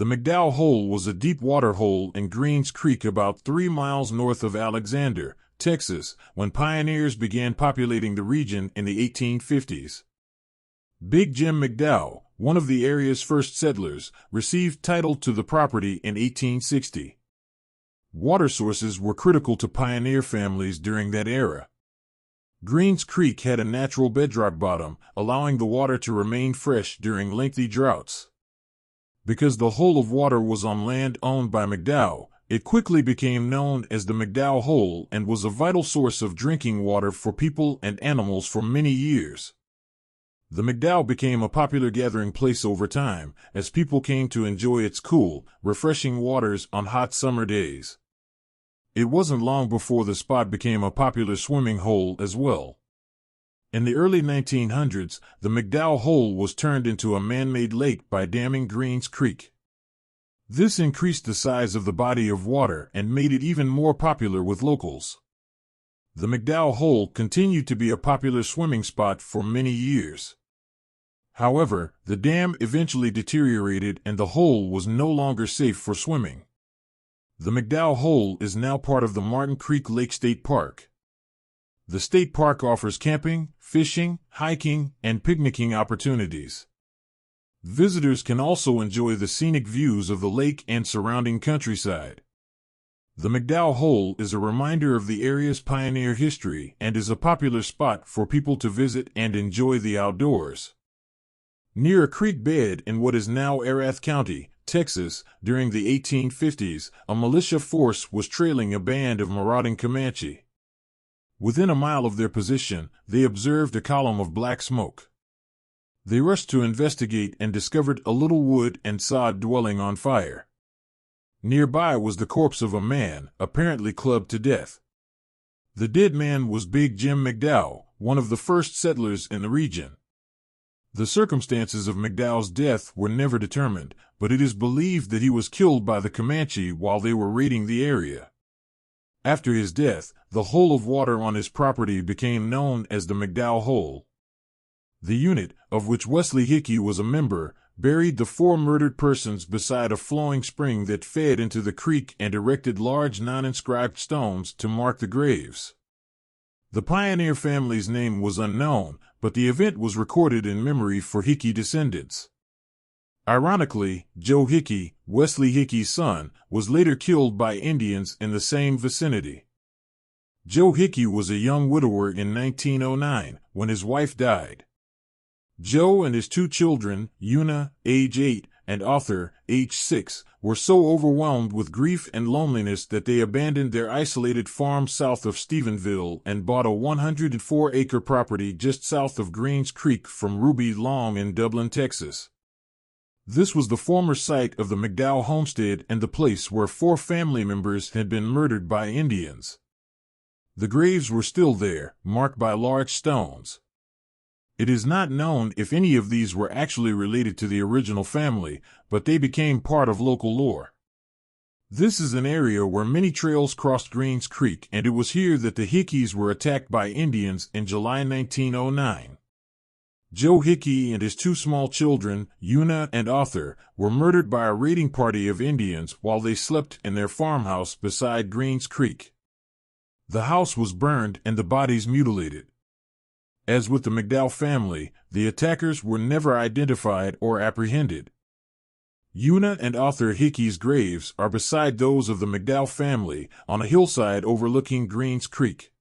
The McDowell Hole was a deep water hole in Greens Creek about 3 miles north of Alexander, Texas, when pioneers began populating the region in the 1850s. Big Jim McDowell, one of the area's first settlers, received title to the property in 1860. Water sources were critical to pioneer families during that era. Greens Creek had a natural bedrock bottom, allowing the water to remain fresh during lengthy droughts. Because the hole of water was on land owned by McDowell, it quickly became known as the McDowell Hole and was a vital source of drinking water for people and animals for many years. The McDowell became a popular gathering place over time, as people came to enjoy its cool, refreshing waters on hot summer days. It wasn't long before the spot became a popular swimming hole as well. In the early 1900s, the McDowell Hole was turned into a man-made lake by damming Greens Creek. This increased the size of the body of water and made it even more popular with locals. The McDowell Hole continued to be a popular swimming spot for many years. However, the dam eventually deteriorated and the hole was no longer safe for swimming. The McDowell Hole is now part of the Martin Creek Lake State Park. The state park offers camping, fishing, hiking, and picnicking opportunities. Visitors can also enjoy the scenic views of the lake and surrounding countryside. The McDowell Hole is a reminder of the area's pioneer history and is a popular spot for people to visit and enjoy the outdoors. Near a creek bed in what is now Erath County, Texas, during the 1850s, a militia force was trailing a band of marauding Comanche. Within a mile of their position, they observed a column of black smoke. They rushed to investigate and discovered a little wood and sod dwelling on fire. Nearby was the corpse of a man, apparently clubbed to death. The dead man was Big Jim McDowell, one of the first settlers in the region. The circumstances of McDowell's death were never determined, but it is believed that he was killed by the Comanche while they were raiding the area. After his death, the hole of water on his property became known as the McDowell Hole. The unit, of which Wesley Hickey was a member, buried the 4 murdered persons beside a flowing spring that fed into the creek and erected large non-inscribed stones to mark the graves. The pioneer family's name was unknown, but the event was recorded in memory for Hickey descendants. Ironically, Joe Hickey, Wesley Hickey's son, was later killed by Indians in the same vicinity. Joe Hickey was a young widower in 1909 when his wife died. Joe and his 2 children, Una, age 8, and Arthur, age 6, were so overwhelmed with grief and loneliness that they abandoned their isolated farm south of Stephenville and bought a 104-acre property just south of Greens Creek from Ruby Long in Dublin, Texas. This was the former site of the McDowell homestead and the place where 4 family members had been murdered by Indians. The graves were still there, marked by large stones. It is not known if any of these were actually related to the original family, but they became part of local lore. This is an area where many trails crossed Greens Creek, and it was here that the Hickeys were attacked by Indians in July 1909. Joe Hickey and his 2 small children, Una and Arthur, were murdered by a raiding party of Indians while they slept in their farmhouse beside Greens Creek. The house was burned and the bodies mutilated. As with the McDowell family, the attackers were never identified or apprehended. Una and Arthur Hickey's graves are beside those of the McDowell family on a hillside overlooking Greens Creek.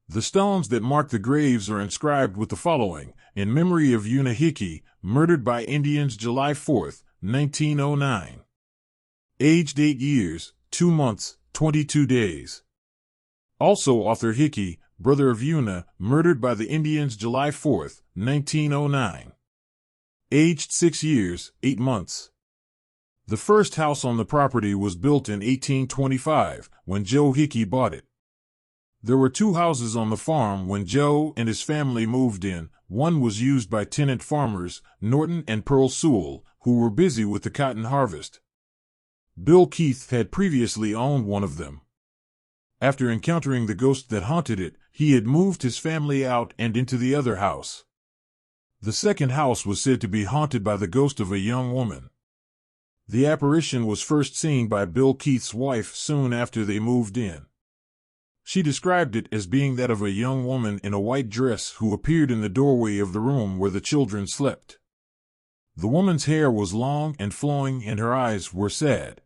The stones that mark the graves are inscribed with the following: in memory of Una Hickey, murdered by Indians July 4, 1909. Aged 8 years, 2 months, 22 days. Also Arthur Hickey, brother of Una, murdered by the Indians July 4, 1909. Aged 6 years, 8 months. The first house on the property was built in 1825, when Joe Hickey bought it. There were 2 houses on the farm when Joe and his family moved in. One was used by tenant farmers, Norton and Pearl Sewell, who were busy with the cotton harvest. Bill Keith had previously owned one of them. After encountering the ghost that haunted it, he had moved his family out and into the other house. The second house was said to be haunted by the ghost of a young woman. The apparition was first seen by Bill Keith's wife soon after they moved in. She described it as being that of a young woman in a white dress who appeared in the doorway of the room where the children slept. The woman's hair was long and flowing and her eyes were sad.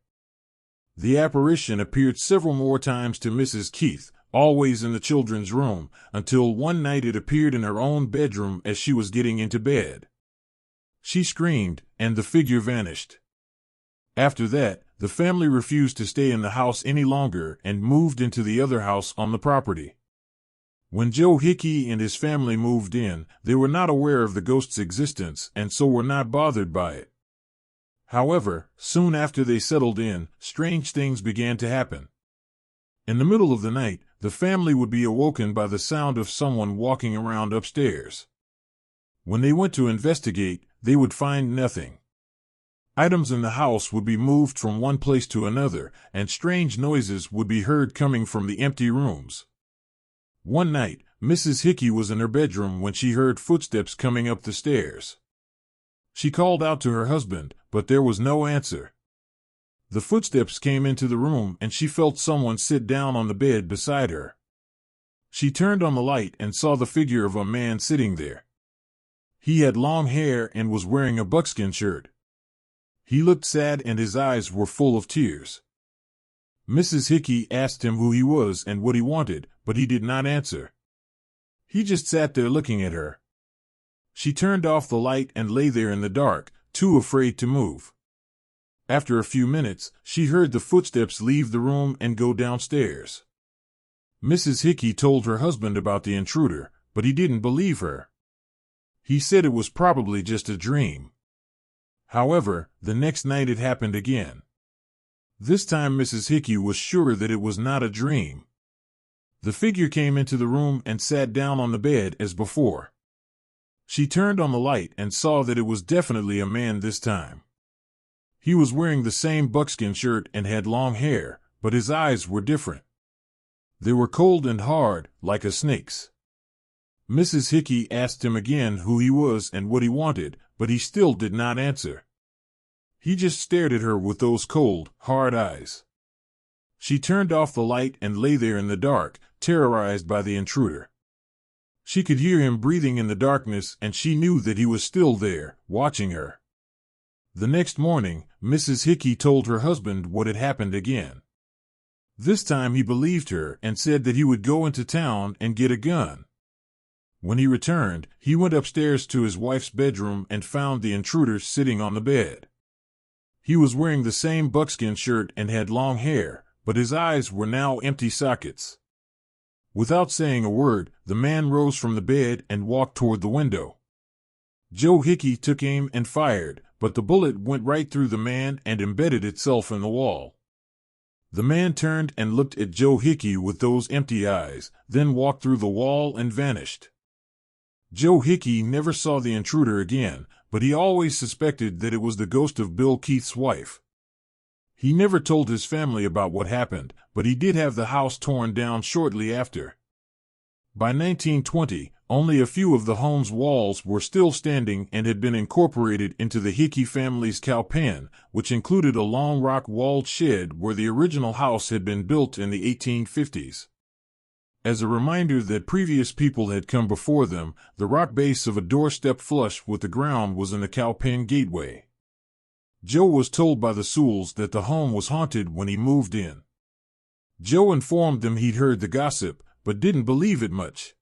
The apparition appeared several more times to Mrs. Keith, always in the children's room, until one night it appeared in her own bedroom as she was getting into bed. She screamed, and the figure vanished. After that, the family refused to stay in the house any longer and moved into the other house on the property. When Joe Hickey and his family moved in, they were not aware of the ghost's existence and so were not bothered by it. However, soon after they settled in, strange things began to happen. In the middle of the night, the family would be awoken by the sound of someone walking around upstairs. When they went to investigate, they would find nothing. Items in the house would be moved from one place to another, and strange noises would be heard coming from the empty rooms. One night, Mrs. Hickey was in her bedroom when she heard footsteps coming up the stairs. She called out to her husband, but there was no answer. The footsteps came into the room and she felt someone sit down on the bed beside her. She turned on the light and saw the figure of a man sitting there. He had long hair and was wearing a buckskin shirt. He looked sad and his eyes were full of tears. Mrs. Hickey asked him who he was and what he wanted, but he did not answer. He just sat there looking at her. She turned off the light and lay there in the dark, too afraid to move. After a few minutes, she heard the footsteps leave the room and go downstairs. Mrs. Hickey told her husband about the intruder, but he didn't believe her. He said it was probably just a dream. However, the next night it happened again. This time Mrs. Hickey was sure that it was not a dream. The figure came into the room and sat down on the bed as before. She turned on the light and saw that it was definitely a man this time. He was wearing the same buckskin shirt and had long hair, but his eyes were different. They were cold and hard, like a snake's. Mrs. Hickey asked him again who he was and what he wanted, but he still did not answer. He just stared at her with those cold, hard eyes. She turned off the light and lay there in the dark, terrorized by the intruder. She could hear him breathing in the darkness and she knew that he was still there, watching her. The next morning, Mrs. Hickey told her husband what had happened again. This time he believed her and said that he would go into town and get a gun. When he returned, he went upstairs to his wife's bedroom and found the intruder sitting on the bed. He was wearing the same buckskin shirt and had long hair, but his eyes were now empty sockets. Without saying a word, the man rose from the bed and walked toward the window. Joe Hickey took aim and fired, but the bullet went right through the man and embedded itself in the wall. The man turned and looked at Joe Hickey with those empty eyes, then walked through the wall and vanished. Joe Hickey never saw the intruder again, but he always suspected that it was the ghost of Bill Keith's wife. He never told his family about what happened, but he did have the house torn down shortly after. By 1920, only a few of the home's walls were still standing and had been incorporated into the Hickey family's cow pen, which included a long rock-walled shed where the original house had been built in the 1850s. As a reminder that previous people had come before them, the rock base of a doorstep flush with the ground was in the cow pen gateway. Joe was told by the Sewells that the home was haunted when he moved in. Joe informed them he'd heard the gossip, but didn't believe it much.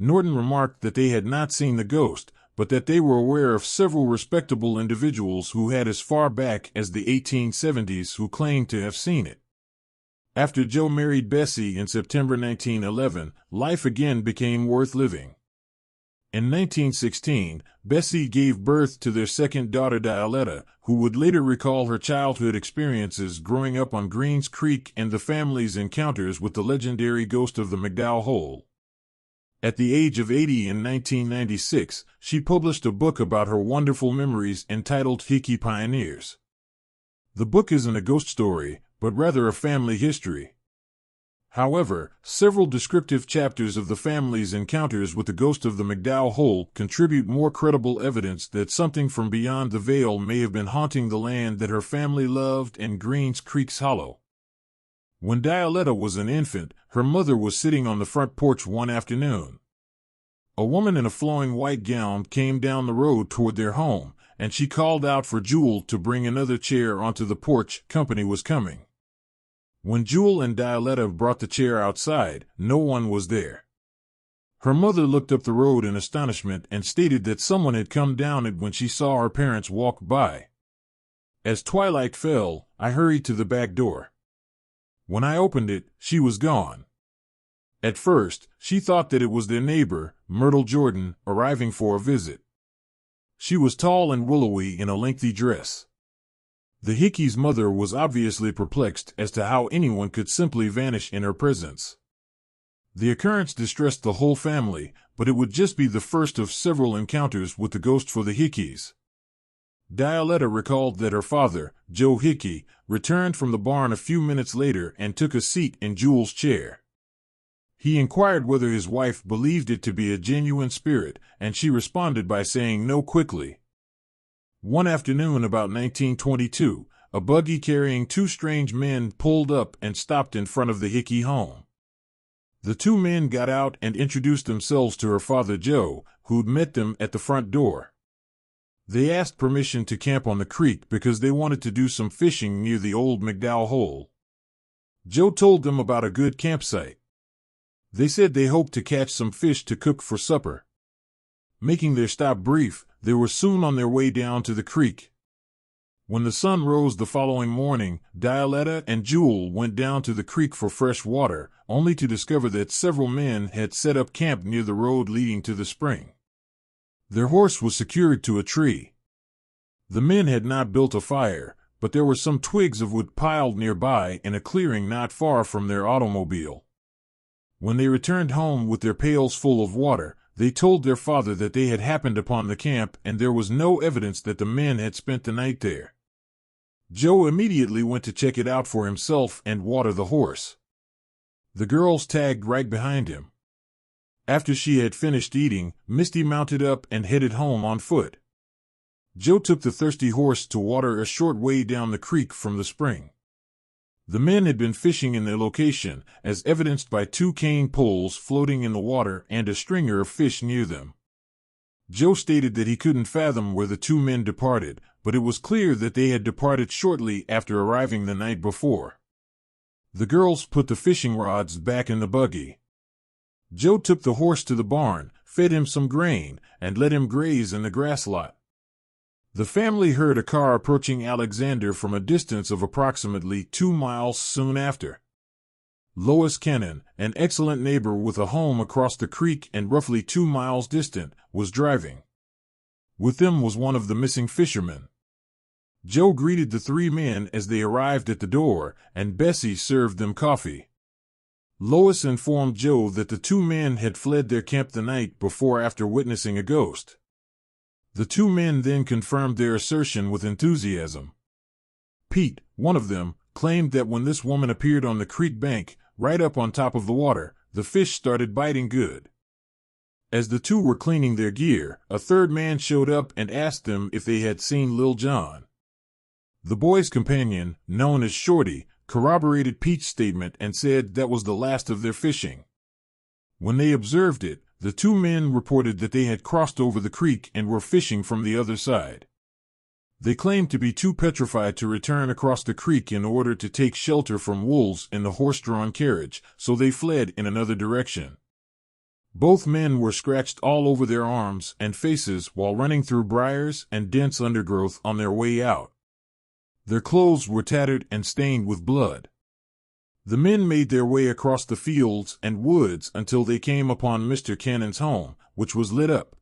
Norton remarked that they had not seen the ghost, but that they were aware of several respectable individuals who had as far back as the 1870s who claimed to have seen it. After Joe married Bessie in September 1911, life again became worth living. In 1916, Bessie gave birth to their second daughter Dialetta, who would later recall her childhood experiences growing up on Greens Creek and the family's encounters with the legendary ghost of the McDowell Hole. At the age of 80 in 1996, she published a book about her wonderful memories entitled Hickey Pioneers. The book isn't a ghost story, but rather a family history. However, several descriptive chapters of the family's encounters with the ghost of the McDowell Hole contribute more credible evidence that something from beyond the veil may have been haunting the land that her family loved in Greens Creek's Hollow. When Dialetta was an infant, her mother was sitting on the front porch one afternoon. A woman in a flowing white gown came down the road toward their home, and she called out for Jewel to bring another chair onto the porch. Company was coming. When Jewel and Dialetta brought the chair outside, no one was there. Her mother looked up the road in astonishment and stated that someone had come down it when she saw her parents walk by. As twilight fell, I hurried to the back door. When I opened it, she was gone. At first, she thought that it was their neighbor, Myrtle Jordan, arriving for a visit. She was tall and willowy in a lengthy dress. The Hickey's mother was obviously perplexed as to how anyone could simply vanish in her presence. The occurrence distressed the whole family, but it would just be the first of several encounters with the ghost for the Hickeys. Dialetta recalled that her father, Joe Hickey, returned from the barn a few minutes later and took a seat in Jewel's chair. He inquired whether his wife believed it to be a genuine spirit, and she responded by saying no quickly. One afternoon about 1922, a buggy carrying two strange men pulled up and stopped in front of the Hickey home. The two men got out and introduced themselves to her father Joe, who'd met them at the front door. They asked permission to camp on the creek because they wanted to do some fishing near the old McDowell Hole. Joe told them about a good campsite. They said they hoped to catch some fish to cook for supper. Making their stop brief, they were soon on their way down to the creek. When the sun rose the following morning, Dialetta and Jewel went down to the creek for fresh water, only to discover that several men had set up camp near the road leading to the spring. Their horse was secured to a tree. The men had not built a fire, but there were some twigs of wood piled nearby in a clearing not far from their automobile. When they returned home with their pails full of water, they told their father that they had happened upon the camp and there was no evidence that the men had spent the night there. Joe immediately went to check it out for himself and water the horse. The girls tagged right behind him. After she had finished eating, Misty mounted up and headed home on foot. Joe took the thirsty horse to water a short way down the creek from the spring. The men had been fishing in their location, as evidenced by two cane poles floating in the water and a stringer of fish near them. Joe stated that he couldn't fathom where the two men departed, but it was clear that they had departed shortly after arriving the night before. The girls put the fishing rods back in the buggy. Joe took the horse to the barn, fed him some grain, and let him graze in the grass lot. The family heard a car approaching Alexander from a distance of approximately 2 miles soon after. Lois Cannon, an excellent neighbor with a home across the creek and roughly 2 miles distant, was driving. With them was one of the missing fishermen. Joe greeted the three men as they arrived at the door, and Bessie served them coffee. Lois informed Joe that the two men had fled their camp the night before after witnessing a ghost. The two men then confirmed their assertion with enthusiasm. Pete, one of them, claimed that when this woman appeared on the creek bank, right up on top of the water, the fish started biting good. As the two were cleaning their gear, a third man showed up and asked them if they had seen Lil John. The boy's companion, known as Shorty, corroborated Pete's statement and said that was the last of their fishing. When they observed it, the two men reported that they had crossed over the creek and were fishing from the other side. They claimed to be too petrified to return across the creek in order to take shelter from wolves in the horse-drawn carriage, so they fled in another direction. Both men were scratched all over their arms and faces while running through briars and dense undergrowth on their way out. Their clothes were tattered and stained with blood. The men made their way across the fields and woods until they came upon Mr. Cannon's home, which was lit up.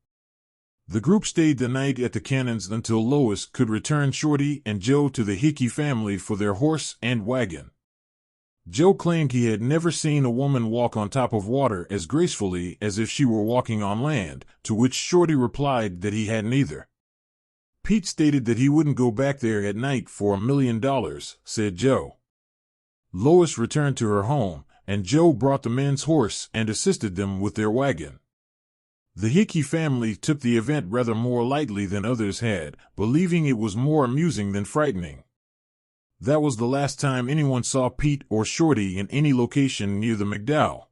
The group stayed the night at the Cannons until Lois could return Shorty and Joe to the Hickey family for their horse and wagon. Joe claimed he had never seen a woman walk on top of water as gracefully as if she were walking on land, to which Shorty replied that he hadn't either. Pete stated that he wouldn't go back there at night for $1 million, said Joe. Lois returned to her home, and Joe brought the men's horse and assisted them with their wagon. The Hickey family took the event rather more lightly than others had, believing it was more amusing than frightening. That was the last time anyone saw Pete or Shorty in any location near the McDowell.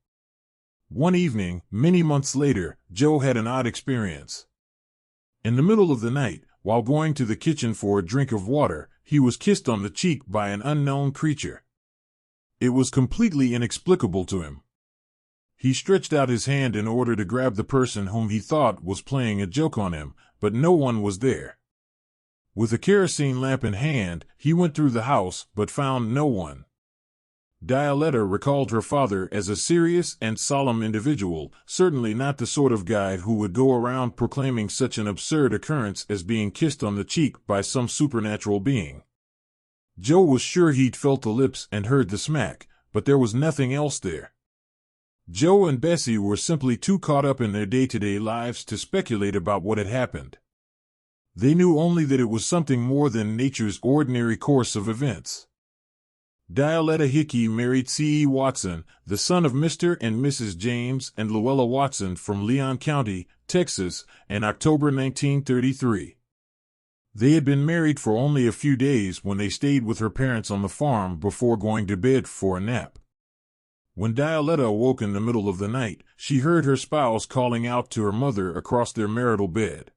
One evening, many months later, Joe had an odd experience. In the middle of the night, while going to the kitchen for a drink of water, he was kissed on the cheek by an unknown creature. It was completely inexplicable to him. He stretched out his hand in order to grab the person whom he thought was playing a joke on him, but no one was there. With a kerosene lamp in hand, he went through the house but found no one. Dialetta recalled her father as a serious and solemn individual, certainly not the sort of guy who would go around proclaiming such an absurd occurrence as being kissed on the cheek by some supernatural being. Joe was sure he'd felt the lips and heard the smack, but there was nothing else there. Joe and Bessie were simply too caught up in their day-to-day lives to speculate about what had happened. They knew only that it was something more than nature's ordinary course of events. Dialetta Hickey married C.E. Watson, the son of Mr. and Mrs. James and Luella Watson from Leon County, Texas, in October 1933. They had been married for only a few days when they stayed with her parents on the farm before going to bed for a nap. When Dialetta awoke in the middle of the night, she heard her spouse calling out to her mother across their marital bed.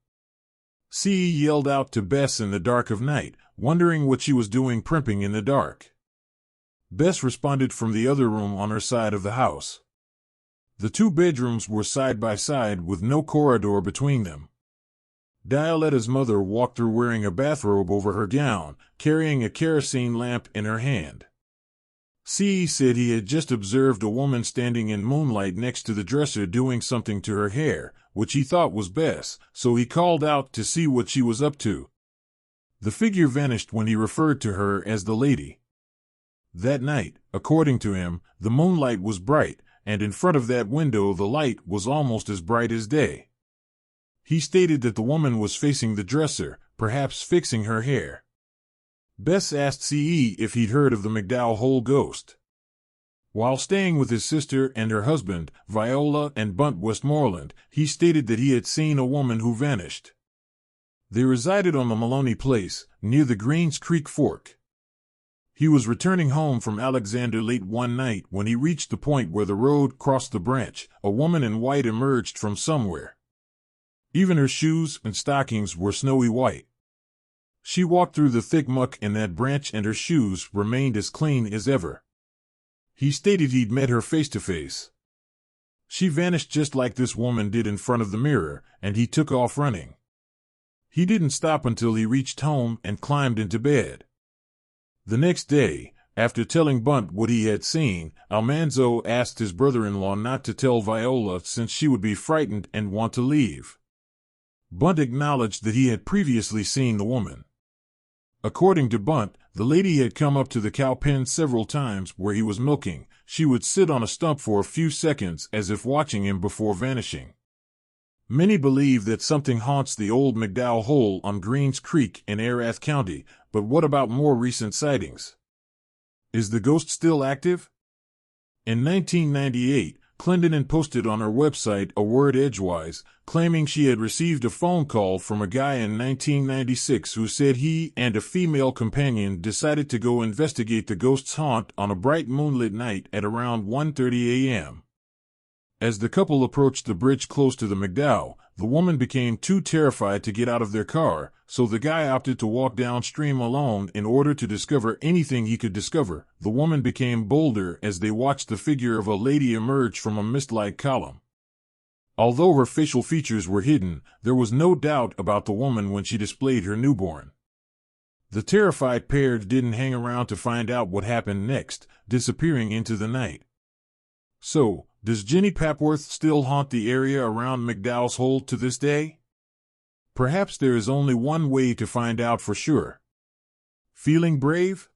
C.E. yelled out to Bess in the dark of night, wondering what she was doing primping in the dark. Bess responded from the other room on her side of the house. The two bedrooms were side by side with no corridor between them. Dialetta's mother walked through wearing a bathrobe over her gown, carrying a kerosene lamp in her hand. C.E. said he had just observed a woman standing in moonlight next to the dresser doing something to her hair, which he thought was Bess, so he called out to see what she was up to. The figure vanished when he referred to her as the lady. That night, according to him, the moonlight was bright, and in front of that window the light was almost as bright as day. He stated that the woman was facing the dresser, perhaps fixing her hair. Bess asked C.E. if he'd heard of the McDowell Hole ghost. While staying with his sister and her husband, Viola and Bunt Westmoreland, he stated that he had seen a woman who vanished. They resided on the Maloney Place, near the Greens Creek Fork. He was returning home from Alexander late one night when he reached the point where the road crossed the branch. A woman in white emerged from somewhere. Even her shoes and stockings were snowy white. She walked through the thick muck in that branch and her shoes remained as clean as ever. He stated he'd met her face to face. She vanished just like this woman did in front of the mirror, and he took off running. He didn't stop until he reached home and climbed into bed. The next day, after telling Bunt what he had seen, Almanzo asked his brother-in-law not to tell Viola since she would be frightened and want to leave. Bunt acknowledged that he had previously seen the woman. According to Bunt, the lady had come up to the cow pen several times where he was milking. She would sit on a stump for a few seconds as if watching him before vanishing. Many believe that something haunts the old McDowell Hole on Greens Creek in Erath County, but what about more recent sightings? Is the ghost still active? In 1998, Clendenin posted on her website a word edgewise, claiming she had received a phone call from a guy in 1996 who said he and a female companion decided to go investigate the ghost's haunt on a bright moonlit night at around 1:30 a.m. As the couple approached the bridge close to the McDowell, the woman became too terrified to get out of their car, so the guy opted to walk downstream alone in order to discover anything he could discover. The woman became bolder as they watched the figure of a lady emerge from a mist-like column. Although her facial features were hidden, there was no doubt about the woman when she displayed her newborn. The terrified pair didn't hang around to find out what happened next, disappearing into the night. So, does Jenny Papworth still haunt the area around McDowell's Hole to this day? Perhaps there is only one way to find out for sure. Feeling brave?